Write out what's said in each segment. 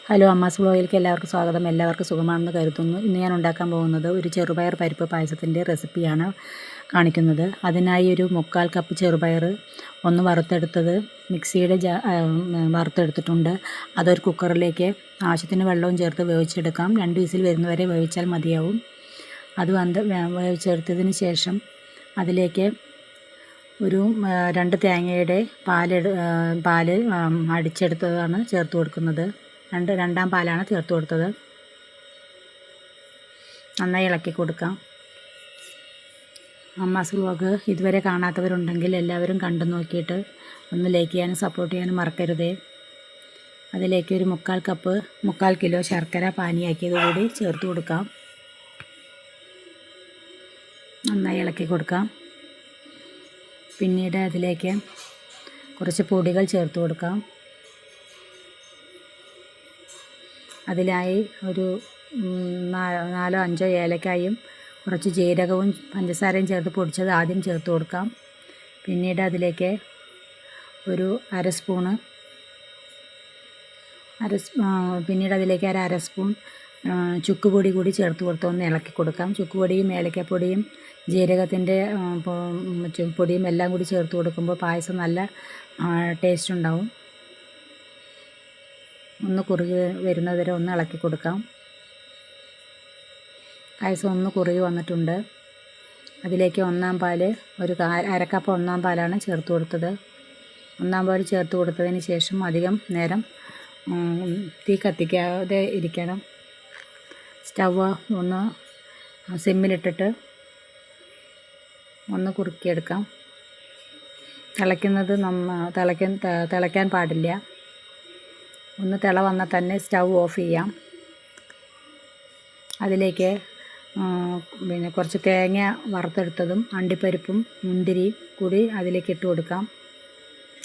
Hello Amma's വ്ലോഗിലേക്ക് എല്ലാവർക്കും സ്വാഗതം. എല്ലാവർക്കും സുഖമാണെന്ന് കരുതുന്നു. ഇന്ന് ഞാൻ ഉണ്ടാക്കാൻ പോകുന്നത് ഒരു ചെറുപയർ പരിപ്പ് പായസത്തിൻ്റെ റെസിപ്പിയാണ് കാണിക്കുന്നത്. അതിനായി ഒരു 3/4 കപ്പ് ചെറുപയർ ഒന്ന് വറുത്തെടുത്തത് മിക്സിയുടെ വറുത്തെടുത്തിട്ടുണ്ട്. അതൊരു കുക്കറിലേക്ക് ആവശ്യത്തിന് വെള്ളവും ചേർത്ത് വേവിച്ചെടുക്കാം. 2 വിസിൽ വരുന്നവരെ വേവിച്ചാൽ മതിയാവും. അത് വേവിച്ചെടുത്തതിന് ശേഷം അതിലേക്ക് ഒരു 2 തേങ്ങയുടെ പാല് അടിച്ചെടുത്തതാണ് ചേർത്ത് കൊടുക്കുന്നത്. രണ്ടാം പാലാണ് ചേർത്ത് കൊടുത്തത്. നന്നായി ഇളക്കി കൊടുക്കാം. അമ്മാസ് വ്ലോഗ് ഇതുവരെ കാണാത്തവരുണ്ടെങ്കിൽ എല്ലാവരും കണ്ടു നോക്കിയിട്ട് ഒന്ന് ലൈക്ക് ചെയ്യാനും സപ്പോർട്ട് ചെയ്യാനും മറക്കരുതേ. അതിലേക്ക് ഒരു 3/4 കിലോ ശർക്കര പാനിയാക്കിയത് കൂടി ചേർത്ത് കൊടുക്കാം. നന്നായി ഇളക്കി കൊടുക്കാം. പിന്നീട് അതിലേക്ക് കുറച്ച് പൊടികൾ ചേർത്ത് കൊടുക്കാം. അതിലായി ഒരു 4-5 ഏലക്കായും കുറച്ച് ജീരകവും പഞ്ചസാരയും ചേർത്ത് പൊടിച്ചത് ആദ്യം ചേർത്ത് കൊടുക്കാം. പിന്നീട് അതിലേക്ക് ഒരു അര സ്പൂൺ ചുക്കുപൊടി കൂടി ചേർത്ത് കൊടുത്ത് ഒന്ന് ഇളക്കി കൊടുക്കാം. ചുക്കുപൊടിയും ഏലക്കപ്പൊടിയും ജീരകത്തിൻ്റെ പൊടിയും എല്ലാം കൂടി ചേർത്ത് കൊടുക്കുമ്പോൾ പായസം നല്ല ടേസ്റ്റ് ഉണ്ടാവും. ഒന്ന് കുറുകി വരുന്നതുവരെ ഒന്ന് ഇളക്കി കൊടുക്കാം. പായസം ഒന്ന് കുറുകി വന്നിട്ടുണ്ട്. അതിലേക്ക് ഒന്നാം പാല് അര കപ്പ് ഒന്നാം പാലാണ് ചേർത്ത് കൊടുത്തത്. ഒന്നാം പാൽ ചേർത്ത് കൊടുത്തതിന് ശേഷം അധികം നേരം തീ കത്തിക്കാതെ ഇരിക്കണം. സ്റ്റവ് ഒന്ന് സിമ്മിലിട്ടിട്ട് ഒന്ന് കുറുക്കിയെടുക്കാം. തിളയ്ക്കാൻ പാടില്ല. ഒന്ന് തിള വന്നാൽ തന്നെ സ്റ്റൗ ഓഫ് ചെയ്യാം. അതിലേക്ക് കുറച്ച് തേങ്ങ വറുത്തെടുത്തതും അണ്ടിപ്പരിപ്പും മുന്തിരിയും കൂടി അതിലേക്ക് ഇട്ട് കൊടുക്കാം.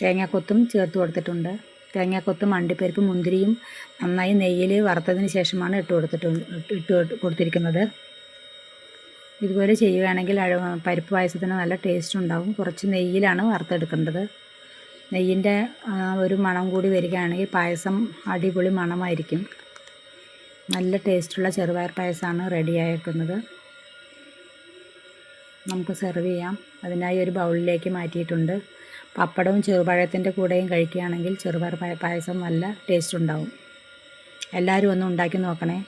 തേങ്ങാക്കൊത്തും ചേർത്ത് കൊടുത്തിട്ടുണ്ട്. തേങ്ങാക്കൊത്തും അണ്ടിപ്പരിപ്പും മുന്തിരിയും നന്നായി നെയ്യിൽ വറുത്തതിന് ശേഷമാണ് ഇട്ട് കൊടുത്തിരിക്കുന്നത്. ഇതുപോലെ ചെയ്യുകയാണെങ്കിൽ പരിപ്പ് പായസത്തിന് നല്ല ടേസ്റ്റ് ഉണ്ടാകും. കുറച്ച് നെയ്യിലാണ് വറുത്തെടുക്കേണ്ടത്. നെയ്യിൻ്റെ ഒരു മണം കൂടി വരികയാണെങ്കിൽ പായസം അടിപൊളി മണമായിരിക്കും. നല്ല ടേസ്റ്റുള്ള ചെറുപയർ പായസമാണ് റെഡിയായിരിക്കുന്നത്. നമുക്ക് സെർവ് ചെയ്യാം. അതിനായി ഒരു ബൗളിലേക്ക് മാറ്റിയിട്ടുണ്ട്. പപ്പടവും ചെറുപഴത്തിൻ്റെ കൂടെയും കഴിക്കുകയാണെങ്കിൽ ചെറുപയർ പായസം നല്ല ടേസ്റ്റ് ഉണ്ടാവും. എല്ലാവരും ഒന്ന് ഉണ്ടാക്കി നോക്കണേ.